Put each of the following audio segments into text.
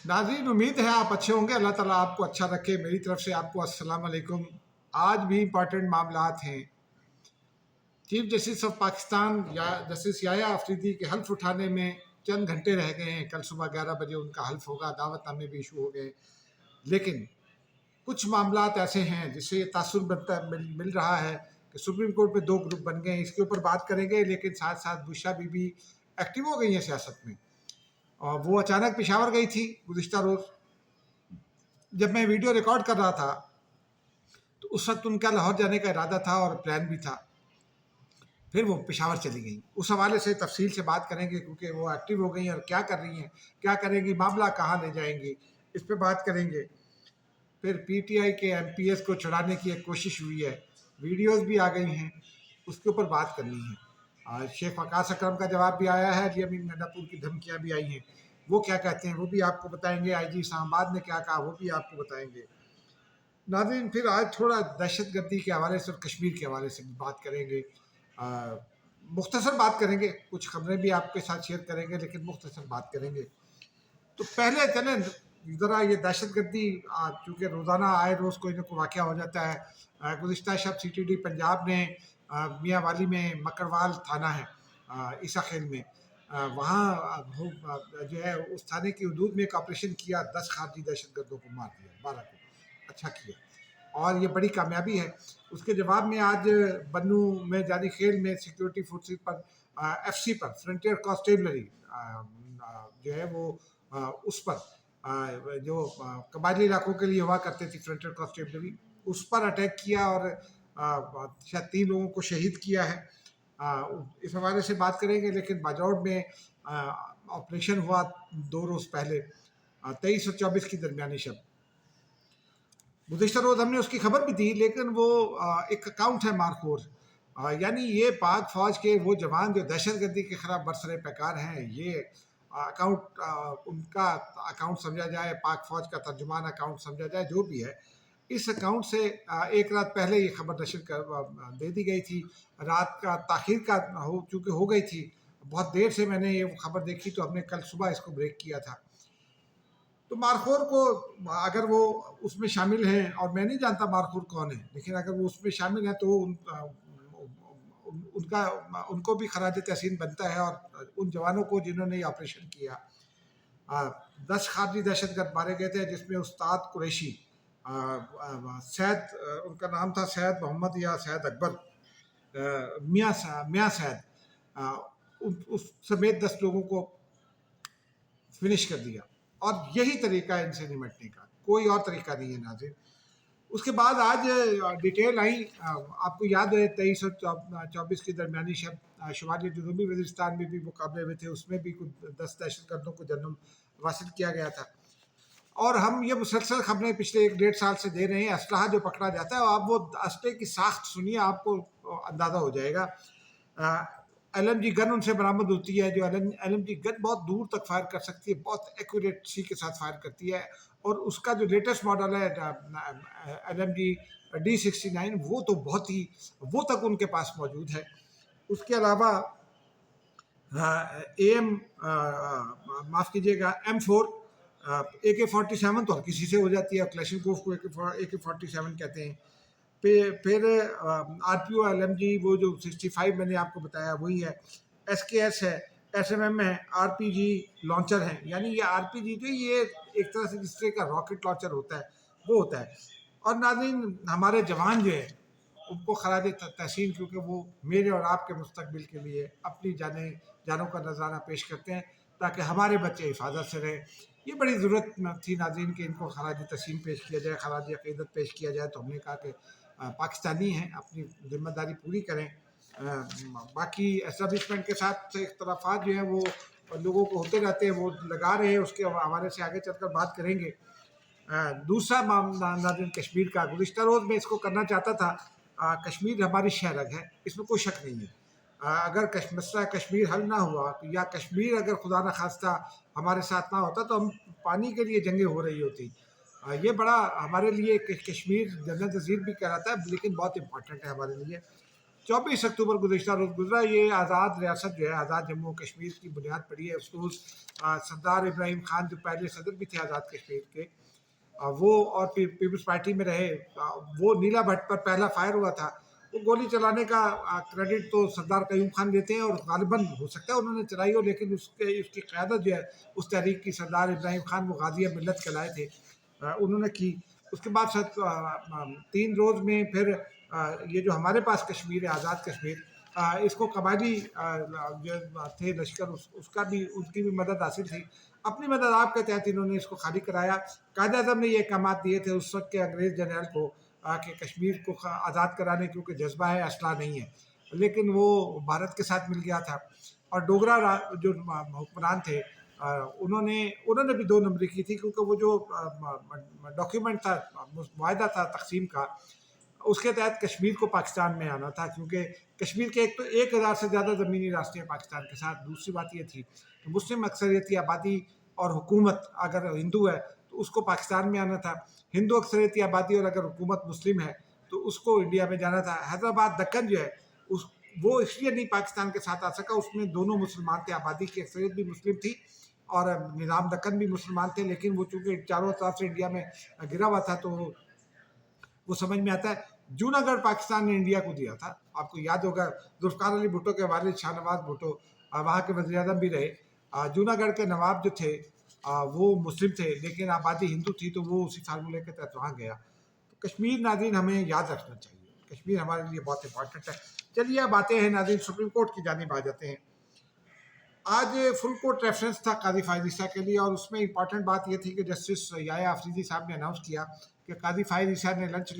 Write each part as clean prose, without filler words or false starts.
नाज़रीन, उम्मीद है आप अच्छे होंगे। अल्लाह ताला आपको अच्छा रखे। मेरी तरफ से आपको अस्सलाम वालेकुम। आज भी इम्पॉर्टेंट मामलात हैं। चीफ जस्टिस ऑफ पाकिस्तान या जस्टिस याया अफरीदी के हल्फ उठाने में चंद घंटे रह गए हैं। कल सुबह 11 बजे उनका हल्फ होगा। दावतनामे भी इशू हो गए, लेकिन कुछ मामलात ऐसे हैं जिससे ये तासुर मिल रहा है कि सुप्रीम कोर्ट में दो ग्रुप बन गए हैं। इसके ऊपर बात करेंगे, लेकिन साथ साथ बुशरा बीबी एक्टिव हो गई हैं सियासत में। और वो अचानक पेशावर गई थी गुज़िश्ता रोज़। जब मैं वीडियो रिकॉर्ड कर रहा था तो उस वक्त उनका लाहौर जाने का इरादा था और प्लान भी था। फिर वो पेशावर चली गई। उस हवाले से तफसील से बात करेंगे, क्योंकि वो एक्टिव हो गई हैं और क्या कर रही हैं, क्या करेंगी, मामला कहाँ ले जाएंगी, इस पर बात करेंगे। फिर पीटीआई के एमपीएस को छुड़ाने की एक कोशिश हुई है, वीडियोस भी आ गई हैं, उसके ऊपर बात करनी है। शेख वकास अकरम का जवाब भी आया है, यमीन नडापुर की धमकियाँ भी आई हैं, वो क्या कहते हैं वो भी आपको बताएंगे। आईजी इस्लामाबाद ने क्या कहा वो भी आपको बताएंगे। नाज़रीन, फिर आज थोड़ा दहशत गर्दी के हवाले से और कश्मीर के हवाले से भी बात करेंगे। मुख्तसर बात करेंगे, कुछ खबरें भी आपके साथ शेयर करेंगे, लेकिन मुख्तसर बात करेंगे। तो पहले चलें ज़रा ये दहशत गर्दी, चूँकि रोज़ाना आए रोज़ कोई ना कोई वाक़या हो जाता है। गुज़िश्ता शब सीटीडी पंजाब ने मियाँ वाली में मकरवाल थाना है ईसा खेल में, वहाँ जो है उस थाने की हदूद में एक ऑपरेशन किया। 10 खारजी दहशत गर्दों को मार दिया, 12 को। अच्छा किया और ये बड़ी कामयाबी है। उसके जवाब में आज बन्नू में जारी खेल में सिक्योरिटी फोर्सेस पर एफसी पर फ्रंटियर कॉन्स्टेबलरी जो है वो उस पर जो कबायली इलाकों के लिए हुआ करते थी फ्रंटियर कॉन्स्टेबलरी, उस पर अटैक किया और शायद 3 लोगों को शहीद किया है। इस हवाले से बात करेंगे। लेकिन बाजौड़ में ऑपरेशन हुआ 2 रोज़ पहले, 23 और 24 की दरमियानी शब। गुज़िश्ता रोज़ हमने उसकी खबर भी दी, लेकिन वो एक अकाउंट है मारखोर, यानी ये पाक फ़ौज के वो जवान जो दहशत गर्दी के ख़िलाफ़ बरसरे पैकार हैं। ये अकाउंट उनका अकाउंट समझा जाए, पाक फ़ौज का तर्जुमान अकाउंट समझा जाए, जो भी है। इस अकाउंट से एक रात पहले ये खबर नशर कर दे दी गई थी। रात का ताख़ीर का चूँकि हो गई थी, बहुत देर से मैंने ये खबर देखी, तो हमने कल सुबह इसको ब्रेक किया था। तो मारखोर को अगर वो उसमें शामिल हैं, और मैं नहीं जानता मारखोर कौन है, लेकिन अगर वो उसमें शामिल हैं तो उनको भी खराज तहसीन बनता है, और उन जवानों को जिन्होंने ये ऑपरेशन किया। 10 खारजी दहशतगर्द मारे गए थे, जिसमें उस्ताद कुरैशी, सैद उनका नाम था, सैद मोहम्मद या सैद अकबर, मियाँ सैद, उस समेत 10 लोगों को फिनिश कर दिया। और यही तरीका है इनसे निमटने का, कोई और तरीका नहीं है नाज़रीन। उसके बाद आज डिटेल आई, आपको याद है 23 और 24 की दरमियानी शब शुमाली जनूबी वज़ीरिस्तान में भी मुकाबले हुए थे। उसमें भी कुछ 10 दहशतगर्दों को जन्म हासिल किया गया था। और हम ये मुसलसल खबरें पिछले 1-1.5 साल से दे रहे हैं। असलहा जो पकड़ा जाता है, आप वो असले की साख्त सुनिए, आपको अंदाज़ा हो जाएगा। LMG गन उनसे बरामद होती है, जो LMG गन बहुत दूर तक फायर कर सकती है, बहुत एक्यूरेसी के साथ फायर करती है। और उसका जो लेटेस्ट मॉडल है LMG D69, वो तो बहुत ही, वो तक उनके पास मौजूद है। उसके अलावा AM माफ़ कीजिएगा M4, AK-47 तो हर किसी से हो जाती है, क्लैशनकोफ को AK-47 कहते हैं। फिर RPO LMG वो जो 65 मैंने आपको बताया वही है। SKS है, SMM है, RPG लॉन्चर है। यानी ये RPG जो ये एक तरह से जिस तरह का रॉकेट लॉन्चर होता है वो होता है। और नाज़रीन, हमारे जवान जो है उनको खराज तहसीन, क्योंकि वो मेरे और आपके मुस्तकबिल के लिए अपनी जानों का नजराना पेश करते हैं, ताकि हमारे बच्चे हिफाजत से रहें। ये बड़ी ज़रूरत थी नाज़रीन कि इनको खराज तहसीन पेश किया जाए, खराज अक़ीदत पेश किया जाए। तो हमने कहा कि पाकिस्तानी हैं, अपनी ज़िम्मेदारी पूरी करें। बाकी एस्टेब्लिशमेंट के साथ इख्तलाफात जो हैं वो लोगों को होते रहते हैं, वो लगा रहे हैं, उसके हवाले से आगे चलकर बात करेंगे। दूसरा मामला नाज़रीन कश्मीर का, गुज़िश्ता रोज़ में इसको करना चाहता था। कश्मीर हमारी शहरग है, इसमें कोई शक नहीं है। अगर मसला कश्मीर हल ना हुआ, या कश्मीर अगर खुदा न खास्ता हमारे साथ ना होता, तो हम पानी के लिए जंगें हो रही होती। ये बड़ा हमारे लिए कश्मीर जन्नत नज़ीर भी कहलाता है, लेकिन बहुत इम्पॉर्टेंट है हमारे लिए। 24 अक्टूबर गुज़श्ता रोज़ गुजरा। ये आज़ाद रियासत जो है, आज़ाद जम्मू कश्मीर की बुनियाद पड़ी है। उस रोज़ सरदार इब्राहिम खान जो पहले सदर भी थे आज़ाद कश्मीर के, वो और पीपल्स पार्टी में रहे, वो नीला भट्ट पर पहला फायर हुआ था। वो गोली चलाने का क्रेडिट तो सरदार कयूम खान लेते हैं, और गालिबन हो सकता है उन्होंने चलाई हो, लेकिन उसकी क़यादत जो है उस तहरीक की सरदार इब्राहिम खान, वो गाज़ी मिल्लत कहलाए थे, उन्होंने की। उसके बाद 3 रोज़ में फिर ये जो हमारे पास कश्मीर है, आज़ाद कश्मीर, इसको कबायली जो थे लश्कर, उसका भी, उनकी भी मदद हासिल थी। अपनी मदद आपके तहत इन्होंने इसको खाली कराया। कायद-ए-आज़म ने ये अहकामात दिए थे उस वक्त के अंग्रेज़ जनरल को कि कश्मीर को आज़ाद कराने क्योंकि जज्बा है, असला नहीं है, लेकिन वो भारत के साथ मिल गया था। और डोगरा जो हुक्मरान थे, उन्होंने उन्होंने भी 2 नंबरी की थी, क्योंकि वो जो डॉक्यूमेंट था, मुआहदा था तकसीम का, उसके तहत कश्मीर को पाकिस्तान में आना था, क्योंकि कश्मीर के एक तो 1000 से ज़्यादा ज़मीनी रास्ते हैं पाकिस्तान के साथ। दूसरी बात ये थी कि मुस्लिम अक्सरियती आबादी और हुकूमत अगर हिंदू है तो उसको पाकिस्तान में आना था, हिंदू अक्सरियती आबादी और अगर हुकूमत मुस्लिम है तो उसको इंडिया में जाना था। हैदराबाद दक्कन जो है उस वो इसलिए नहीं पाकिस्तान के साथ आ सका, उसमें दोनों मुसलमान थे, आबादी की अक्सरियत भी मुस्लिम थी और निज़ाम दक्कन भी मुसलमान थे, लेकिन वो चूँकि चारों तरफ से इंडिया में घिरा हुआ था तो वो समझ में आता है। जूनागढ़ पाकिस्तान ने इंडिया को दिया था, आपको याद होगा, जुल्फ़िकार अली भुट्टो के वालिद शाहनवाज़ भुट्टो वहाँ के वज़ीर-ए-आज़म भी रहे। जूनागढ़ के नवाब जो थे वो मुस्लिम थे, लेकिन आबादी हिंदू थी, तो वो उसी फार्मूले के तहत वहाँ गया। तो कश्मीर नाज़रीन हमें याद रखना चाहिए, कश्मीर हमारे लिए बहुत इंपॉर्टेंट है। चलिए अब आते हैं नाज़रीन सुप्रीम कोर्ट की जानिब आ जाते हैं। आज फुल कोर्ट रेफरेंस था काजी फ़ाइज़ ईसा के लिए, और उसमें इंपॉर्टेंट बात ये थी कि जस्टिस याया अफरीदी साहब ने अनाउंस किया कि काजी फ़ाइज़ ईसा ने लंच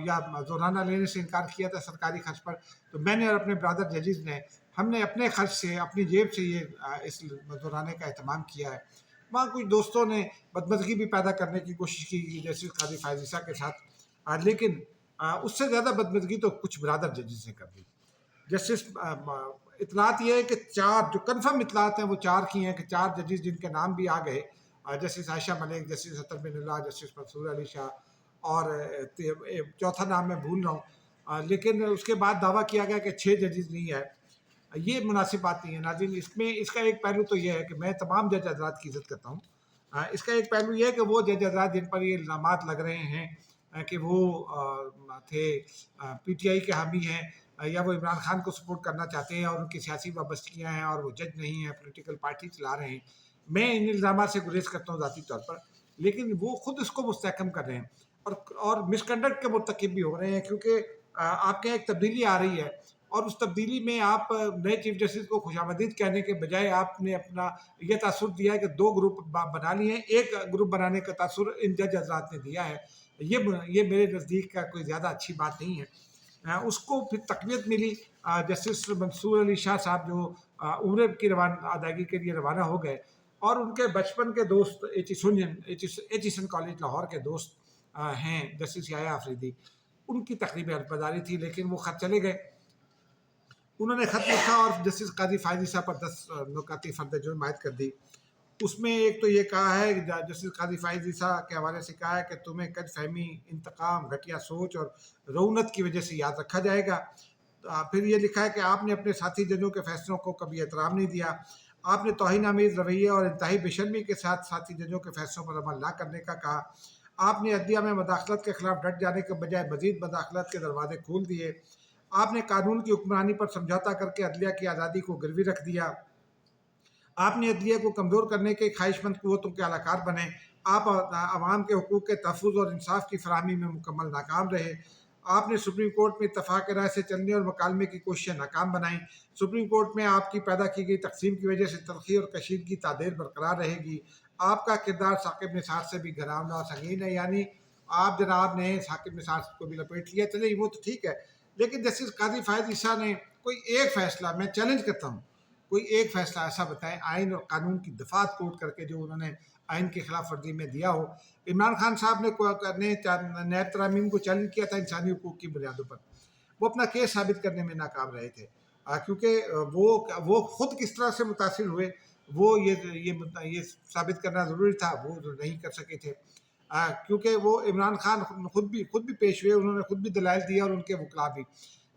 या ज़ोराना लेने से इनकार किया था सरकारी खर्च पर। तो मैंने और अपने ब्रदर जजेज़ ने, हमने अपने खर्च से, अपनी जेब से ये इस ज़ोराने का एहतमाम किया है। वहाँ कुछ दोस्तों ने बदमज़गी भी पैदा करने की कोशिश की जस्टिस काजी फ़ाइज़ ईसा के साथ, लेकिन उससे ज़्यादा बदमज़गी तो कुछ ब्रदर जजेज़ ने कर दी। जस्टिस इतलात ये है कि 4 जो कन्फर्म इतलात हैं वो 4 की हैं कि 4 जजेस जिनके नाम भी आ गए, जस्टिस आयशा मलिक, जस्टिस अतर बिन जस्टिस मंसूर अली शाह, और चौथा नाम मैं भूल रहा हूँ, लेकिन उसके बाद दावा किया गया कि 6 जजेस नहीं है। ये मुनासिब बात नहीं है नाज़रीन। इसमें इसका एक पहलू तो ये है कि मैं तमाम जज हज़रात की इज़्ज़त करता हूँ। इसका एक पहलू ये है कि वो जज हज़रात जिन पर ये इल्ज़ामात लग रहे हैं कि वो थे पीटीआई के हामी हैं, या वो इमरान खान को सपोर्ट करना चाहते हैं और उनकी सियासी वाबस्तगियाँ हैं और वो जज नहीं हैं, पॉलिटिकल पार्टी चला रहे हैं, मैं इन इल्ज़ामात से गुरेज़ करता हूँ ज़ाती तौर पर, लेकिन वो खुद इसको मुस्तहकम कर रहे हैं और मिसकंडक्ट के मुर्तकिब भी हो रहे हैं, क्योंकि आपके यहाँ एक तब्दीली आ रही है और उस तब्दीली में आप नए चीफ जस्टिस को खुशामदीद कहने के बजाय आपने अपना ये तासुर दिया है कि 2 ग्रुप बना लिए हैं, एक ग्रुप बनाने का तासुर इन जज हज़रात ने दिया है। ये मेरे नज़दीक का कोई ज़्यादा अच्छी बात नहीं है। उसको फिर तक़वियत मिली। जस्टिस मंसूर अली शाह साहब जो उम्र की अदायगी के लिए रवाना हो गए, और उनके बचपन के दोस्त एचिसन कॉलेज लाहौर के दोस्त हैं जस्टिस याया अफरीदी, उनकी तकरीब अल्पदारी थी, लेकिन वो ख़त चले गए। उन्होंने ख़त लिखा और जस्टिस काजी फ़ाइज़ ईसा पर 10 नुकाती फ़र्द जुर्म आयद कर दी। उसमें एक तो ये कहा है, जस्टिस काजी फ़ाइज़ ईसा के हवाले से कहा है कि तुम्हें कद फहमी, इंतकाम, घटिया सोच और रऊनत की वजह से याद रखा जाएगा। फिर ये लिखा है कि आपने अपने साथी जजों के फैसलों को कभी एहतराम नहीं दिया, आपने तौहीन आमेज़ रवैये और इंतहाई बेशर्मी के साथ साथी जजों के फैसलों पर अमल ना करने का कहा, आपने अदलिया में मदाखलत के खिलाफ डट जाने के बजाय मजीद मदाखलत के दरवाजे खोल दिए, आपने कानून की हुक्मरानी पर समझौता करके अदलिया की आज़ादी को गिरवी रख दिया, आपने अदलिया को कमज़ोर करने के ख्वाहिशमंद क़ुव्वतों के अलाकार बने, आप आवाम के हकूक़ के तहफ़्फ़ुज़ और इंसाफ की फ़राहमी में मुकम्मल नाकाम रहे, आपने सुप्रीम कोर्ट में इत्तफ़ाक़ राय से चलने और मकालमे की कोशिशें नाकाम बनाई, सुप्रीम कोर्ट में आपकी पैदा की गई तक़सीम की वजह से तलख़ी और कशीदगी तादेर बरकरार रहेगी, आपका किरदार साकिब निसार से भी घिनौना और संगीन है। यानी आप जनाब ने साकिब निसार को भी लपेट लिया। चलिए वो तो ठीक है, लेकिन जस्टिस काजी फ़ाइज़ ईसा ने कोई एक फ़ैसला, मैं चैलेंज करता हूँ, कोई एक फ़ैसला ऐसा बताएं आइन और कानून की दफ़ात कोट करके जो उन्होंने आइन की खिलाफ वर्जी में दिया हो। इमरान खान साहब ने नैब तरामीम को चैलेंज किया था इंसानी हकूक़ की बुनियादों पर, वो अपना केस साबित करने में नाकाम रहे थे, क्योंकि वो खुद किस तरह से मुतासिर हुए वो ये साबित करना ज़रूरी था, वो नहीं कर सके थे, क्योंकि वो इमरान खान खुद भी पेश हुए, उन्होंने खुद भी दलाइल दिया और उनके वकला भी।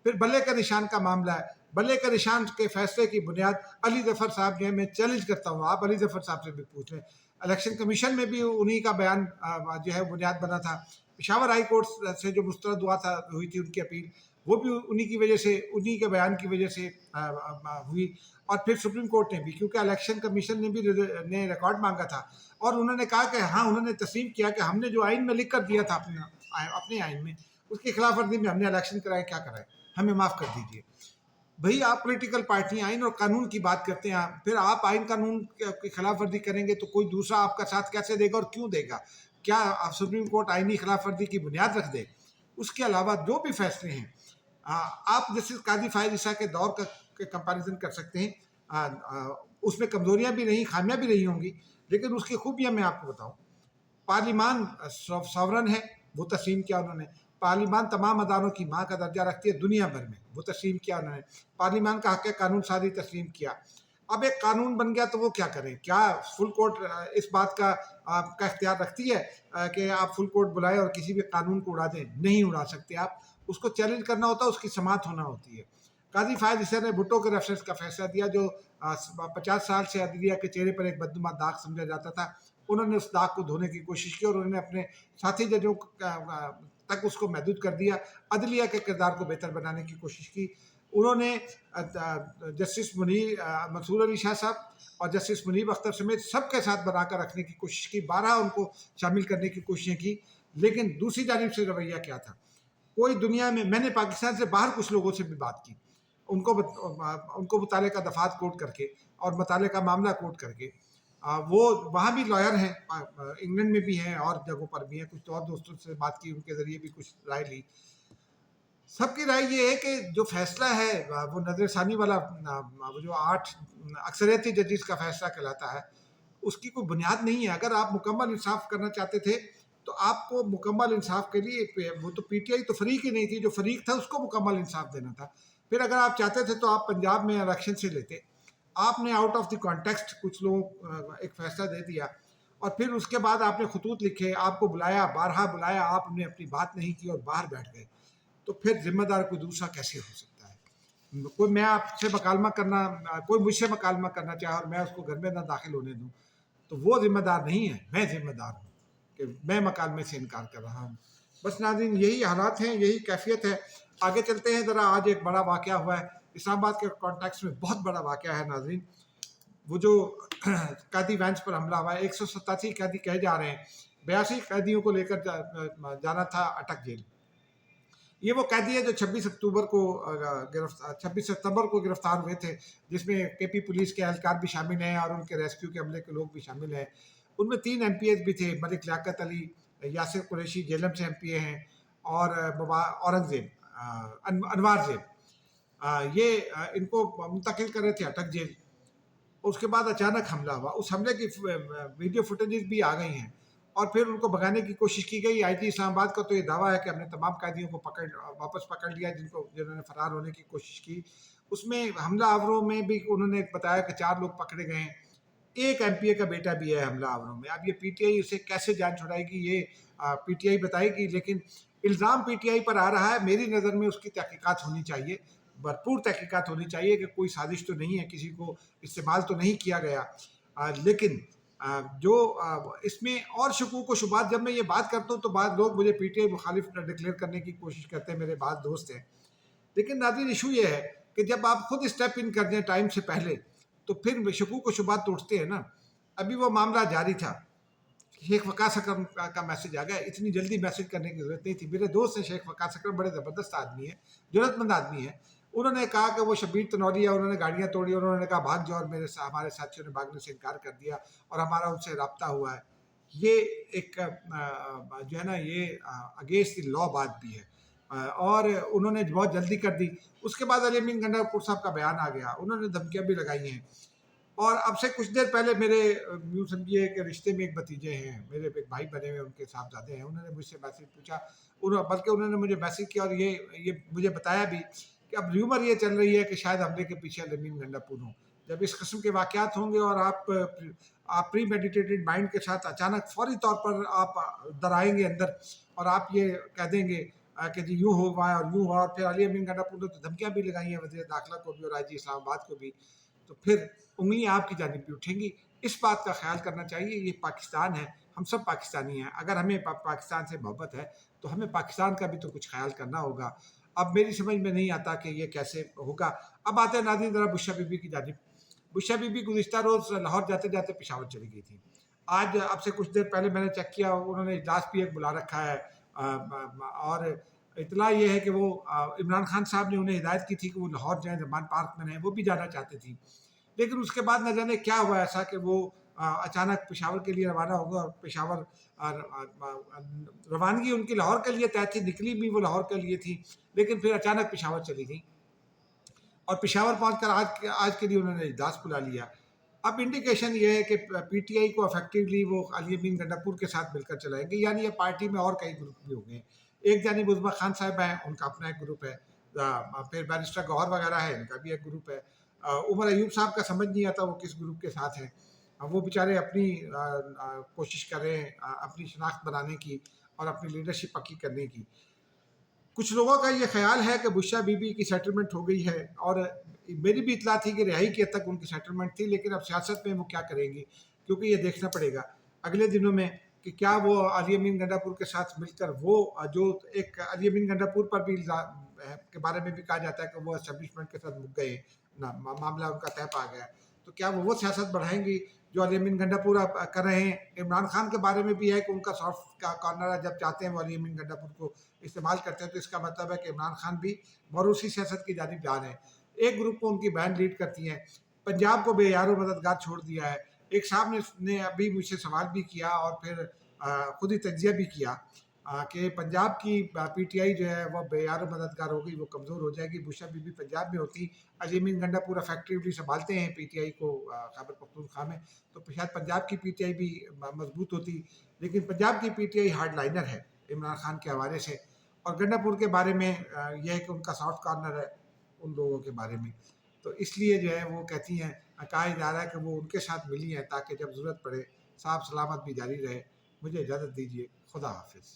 پھر بلے کا نشان کا معاملہ ہے، بلے کا نشان کے فیصلے کی بنیاد علی ظفر صاحب جو ہے، میں چیلنج کرتا ہوں، آپ علی ظفر صاحب سے بھی پوچھ لیں، الیکشن کمیشن میں بھی انہی کا بیان جو ہے بنیاد بنا تھا، پشاور ہائی کورٹ سے جو مسترد ہوا تھا، ہوئی تھی ان کی اپیل، وہ بھی انہی کی وجہ سے، انہی کے بیان کی وجہ سے ہوئی، اور پھر سپریم کورٹ نے بھی، کیونکہ الیکشن کمیشن نے بھی نے ریکارڈ مانگا تھا، اور انہوں نے کہا کہ ہاں، انہوں نے تسلیم کیا کہ ہم نے جو آئین میں لکھ کر دیا تھا اپنے آئین میں، اس کی خلاف ورزی میں ہم نے الیکشن کرائے، کیا کرائے، ہمیں معاف کر دیجیے۔ بھئی آپ پولیٹیکل پارٹی آئین اور قانون کی بات کرتے ہیں، پھر آپ آئین قانون کی خلاف ورزی کریں گے تو کوئی دوسرا آپ کا ساتھ کیسے دے گا اور کیوں دے گا؟ کیا سپریم کورٹ آئینی خلاف ورزی کی بنیاد رکھ دے؟ اس کے علاوہ جو بھی فیصلے ہیں، آپ جیسے قاضی فائز عیسیٰ کے دور کا کمپیریزن کر سکتے ہیں، اس میں کمزوریاں بھی رہیں، خامیاں بھی رہی ہوں گی، لیکن اس کی خوبیاں میں آپ کو بتاؤں۔ پارلیمان ساورن ہے، وہ تسلیم کیا انہوں نے، پارلیمان تمام اداروں کی ماں کا درجہ رکھتی ہے دنیا بھر میں، وہ تسلیم کیا انہوں نے، پارلیمان کا حق قانون سازی تسلیم کیا۔ اب ایک قانون بن گیا تو وہ کیا کریں؟ کیا فل کورٹ اس بات کا اختیار رکھتی ہے کہ آپ فل کورٹ بلائیں اور کسی بھی قانون کو اڑا دیں؟ نہیں اڑا سکتے آپ، اس کو چیلنج کرنا ہوتا ہے، اس کی سماعت ہونا ہوتی ہے۔ قاضی فائز عیسیٰ نے بھٹو کے ریفرنس کا فیصلہ دیا، جو 50 سال سے عدلیہ کے چہرے پر ایک بدنما داغ سمجھا جاتا تھا، انہوں نے اس داغ کو دھونے کی کوشش کی اور انہوں نے اپنے ساتھی ججوں تک اس کو محدود کر دیا، عدلیہ کے کردار کو بہتر بنانے کی کوشش کی۔ انہوں نے جسٹس منصور علی شاہ صاحب اور جسٹس منیب اختر سمیت سب کے ساتھ بنا کر رکھنے کی کوشش کی، 12 ان کو شامل کرنے کی کوششیں کی، لیکن دوسری جانب سے رویہ کیا تھا؟ کوئی دنیا میں نے پاکستان سے باہر کچھ لوگوں سے بھی بات کی، ان کو مطالعے کا دفعات کوٹ کر کے اور مطالعے کا معاملہ کوٹ کر کے، وہ وہاں بھی لائر ہیں، انگلینڈ میں بھی ہیں اور جگہوں پر بھی ہیں، کچھ اور دوستوں سے بات کی، ان کے ذریعے بھی کچھ رائے لی۔ سب کی رائے یہ ہے کہ جو فیصلہ ہے وہ نظر ثانی والا، جو 8 اکثریتی ججز کا فیصلہ کہلاتا ہے، اس کی کوئی بنیاد نہیں ہے۔ اگر آپ مکمل انصاف کرنا چاہتے تھے تو آپ کو مکمل انصاف کے لیے، وہ تو پی ٹی آئی تو فریق ہی نہیں تھی، جو فریق تھا اس کو مکمل انصاف دینا تھا۔ پھر اگر آپ چاہتے تھے تو آپ پنجاب میں الیکشن سے لیتے، آپ نے آؤٹ آف دی کانٹیکسٹ کچھ لوگوں ایک فیصلہ دے دیا، اور پھر اس کے بعد آپ نے خطوط لکھے، آپ کو بلایا، بارہا بلایا، آپ نے اپنی بات نہیں کی اور باہر بیٹھ گئے، تو پھر ذمہ دار کوئی دوسرا کیسے ہو سکتا ہے؟ کوئی میں آپ سے مکالمہ کرنا، کوئی مجھ سے مکالمہ کرنا چاہے اور میں اس کو گھر میں نہ داخل ہونے دوں، تو وہ ذمہ دار نہیں ہے، میں ذمہ دار ہوں کہ میں مکالمے سے انکار کر رہا ہوں۔ بس ناظرین، یہی حالات ہیں، یہی کیفیت ہے۔ آگے چلتے ہیں ذرا۔ آج ایک بڑا واقعہ ہوا ہے اسلام آباد کے کانٹیکس میں، بہت بڑا واقعہ ہے ناظرین۔ وہ جو قیدی وینس پر حملہ ہوا ہے، 187 قیدی کہے جا رہے ہیں، 82 قیدیوں کو لے کر جانا تھا اٹک جیل۔ یہ وہ قیدی ہے جو 26 ستمبر کو گرفتار ہوئے تھے، جس میں کے پی پولیس کے اہلکار بھی شامل ہیں اور ان کے ریسکیو کے عملے کے لوگ بھی شامل ہیں۔ ان میں 3 ایم پی ایز بھی تھے، ملک لیاقت علی، یاسر قریشی جیلم سے ایم پی اے ہیں، اور اورنگزیب، انوار زیب، یہ ان کو منتقل کر رہے تھے اٹک جیل۔ اس کے بعد اچانک حملہ ہوا، اس حملے کی ویڈیو فوٹیجز بھی آ گئی ہیں، اور پھر ان کو بھگانے کی کوشش کی گئی۔ آئی جی اسلام آباد کا تو یہ دعویٰ ہے کہ ہم نے تمام قیدیوں کو واپس پکڑ لیا جنہوں نے فرار ہونے کی کوشش کی۔ اس میں حملہ آوروں میں بھی انہوں نے بتایا کہ 4 لوگ پکڑے گئے ہیں، ایک ایم پی اے کا بیٹا بھی ہے حملہ آوروں میں۔ اب یہ پی ٹی آئی اسے کیسے جان چھڑائے گی، یہ پی ٹی آئی بتائے گی، لیکن الزام پی ٹی آئی پر آ رہا ہے۔ میری نظر میں اس کی تحقیقات ہونی چاہیے، بھرپور تحقیقات ہونی چاہیے کہ کوئی سازش تو نہیں ہے، کسی کو استعمال تو نہیں کیا گیا، لیکن جو اس میں اور شکوک و شبہات، جب میں یہ بات کرتا ہوں تو بعض لوگ مجھے پی ٹی آئی مخالف ڈکلیئر کرنے کی کوشش کرتے ہیں، میرے بعض دوست ہیں، لیکن ناظرین ایشو یہ ہے کہ جب آپ خود اسٹیپ ان کر دیں ٹائم سے پہلے تو پھر شکوک و شبہات تو اٹھتے ہیں نا۔ ابھی وہ معاملہ جاری تھا، شیخ وقاص اکرم کا میسج آ گیا، اتنی جلدی میسج کرنے کی ضرورت نہیں تھی۔ میرے دوست ہیں شیخ وقاص اکرم، بڑے زبردست آدمی ہیں، جرأت مند آدمی ہیں۔ انہوں نے کہا کہ وہ شبیر تنوریہ، انہوں نے گاڑیاں توڑی، انہوں نے کہا بھاگ جاؤ، اور ہمارے ساتھیوں نے بھاگنے سے انکار کر دیا اور ہمارا ان سے رابطہ ہوا ہے۔ یہ ایک جو ہے نا، یہ اگینسٹ دی لا بات بھی ہے، اور انہوں نے بہت جلدی کر دی۔ اس کے بعد علی امین گنڈا صاحب کا بیان آ گیا، انہوں نے دھمکیاں بھی لگائی ہیں۔ اور اب سے کچھ دیر پہلے میرے یوں سمجھیے کہ رشتے میں ایک بھتیجے ہیں، میرے ایک بھائی بنے ہوئے، ان کے صاحبزادے ہیں، انہوں نے مجھ سے میسج پوچھا، بلکہ انہوں نے مجھے میسج کیا اور یہ مجھے بتایا بھی کہ اب ریومر یہ چل رہی ہے کہ شاید حملے کے پیچھے امین گنڈا پور ہوں۔ جب اس قسم کے واقعات ہوں گے اور آپ پری میڈیٹیٹڈ مائنڈ کے ساتھ اچانک فوری طور پر آپ درائیں گے اندر اور آپ یہ کہہ دیں گے کہ جی یوں ہوا ہے اور یوں ہوا، اور پھر علی امین گنڈاپور نے تو دھمکیاں بھی لگائی ہیں وزیر داخلہ کو بھی اور آئی جی اسلام آباد کو بھی، تو پھر انگلیاں آپ کی جانب بھی اٹھیں گی۔ اس بات کا خیال کرنا چاہیے، یہ پاکستان ہے، ہم سب پاکستانی ہیں، اگر ہمیں پاکستان سے محبت ہے تو ہمیں پاکستان کا بھی تو کچھ خیال کرنا ہوگا۔ اب میری سمجھ میں نہیں آتا کہ یہ کیسے ہوگا۔ اب آتے ہیں ناظرین ذرا بشریٰ بی بی کی جانب۔ بشریٰ بی بی گزشتہ روز لاہور جاتے جاتے پشاور چلی گئی تھی۔ آج اب سے کچھ دیر پہلے میں نے چیک کیا، انہوں نے اجلاس بھی ایک بلا رکھا ہے، اور اطلاع یہ ہے کہ وہ عمران خان صاحب نے انہیں ہدایت کی تھی کہ وہ لاہور جائیں، زمان پارک میں رہیں، وہ بھی جانا چاہتے تھی، لیکن اس کے بعد نہ جانے کیا ہوا ایسا کہ وہ اچانک پشاور کے لیے روانہ ہو گئے، اور پشاور روانگی ان کی لاہور کے لیے طے تھی، نکلی بھی وہ لاہور کے لیے تھی، لیکن پھر اچانک پشاور چلی گئی، اور پشاور پہنچ کر آج کے لیے انہوں نے اجلاس بلا لیا۔ اب انڈیکیشن یہ ہے کہ پی ٹی آئی کو افیکٹولی وہ علی امین گنڈاپور کے ساتھ مل کر چلائیں گے، یعنی یہ پارٹی میں اور کئی گروپ بھی ہوں گے۔ ایک جانب عظمیٰ خان صاحب ہیں، ان کا اپنا ایک گروپ ہے، پھر بیرسٹر گوہر وغیرہ ہے، ان کا بھی ایک گروپ ہے، عمر ایوب صاحب کا سمجھ نہیں آتا وہ کس گروپ کے ساتھ ہیں، وہ بیچارے اپنی کوشش کر رہے ہیں اپنی شناخت بنانے کی اور اپنی لیڈرشپ پکی کرنے کی۔ کچھ لوگوں کا یہ خیال ہے کہ بشریٰ بی بی کی سیٹلمنٹ ہو گئی ہے، اور میری بھی اطلاع تھی کہ رہائی کے حد تک ان کی سیٹلمنٹ تھی، لیکن اب سیاست میں وہ کیا کریں گی، کیونکہ یہ دیکھنا پڑے گا اگلے دنوں میں کہ کیا وہ علی امین گنڈاپور کے ساتھ مل کر وہ جو ایک علی امین گنڈاپور پر بھی کے بارے میں بھی کہا جاتا ہے کہ وہ اسٹیبلشمنٹ کے ساتھ مک گئے، معاملہ ان کا طے پا گیا، تو کیا وہ سیاست بڑھائیں گی جو علی امین گنڈاپور کر رہے ہیں۔ عمران خان کے بارے میں بھی ہے کہ ان کا سافٹ کا کارنر ہے، جب چاہتے ہیں وہ علی امین گنڈاپور کو استعمال کرتے ہیں، تو اس کا مطلب ہے کہ عمران خان بھی موروثی سیاست کی جانب جا رہے ہیں۔ ایک گروپ کو ان کی بہن لیڈ کرتی ہیں، پنجاب کو بے یار و مددگار چھوڑ دیا ہے۔ ایک صاحب نے ابھی مجھ سے سوال بھی کیا اور پھر خود ہی تجزیہ بھی کیا کہ پنجاب کی پی ٹی آئی جو ہے وہ بے یار و مددگار ہو گئی، وہ کمزور ہو جائے گی۔ بشریٰ بی بی پنجاب میں ہوتی، علی امین گنڈاپور افیکٹولی سنبھالتے ہیں پی ٹی آئی کو خیبر پختونخوا میں، تو شاید پنجاب کی پی ٹی آئی بھی مضبوط ہوتی، لیکن پنجاب کی P T I hardliner ہے عمران خان کے حوالے سے، اور گنڈاپور کے بارے میں یہ ہے کہ ان کا سافٹ کارنر ہے ان لوگوں کے بارے میں، تو اس لیے جو ہے وہ کہتی ہیں، کہا جا رہا ہے کہ وہ ان کے ساتھ ملی ہیں تاکہ جب ضرورت پڑے صاحب سلامت بھی جاری رہے۔ مجھے اجازت دیجیے، خدا حافظ۔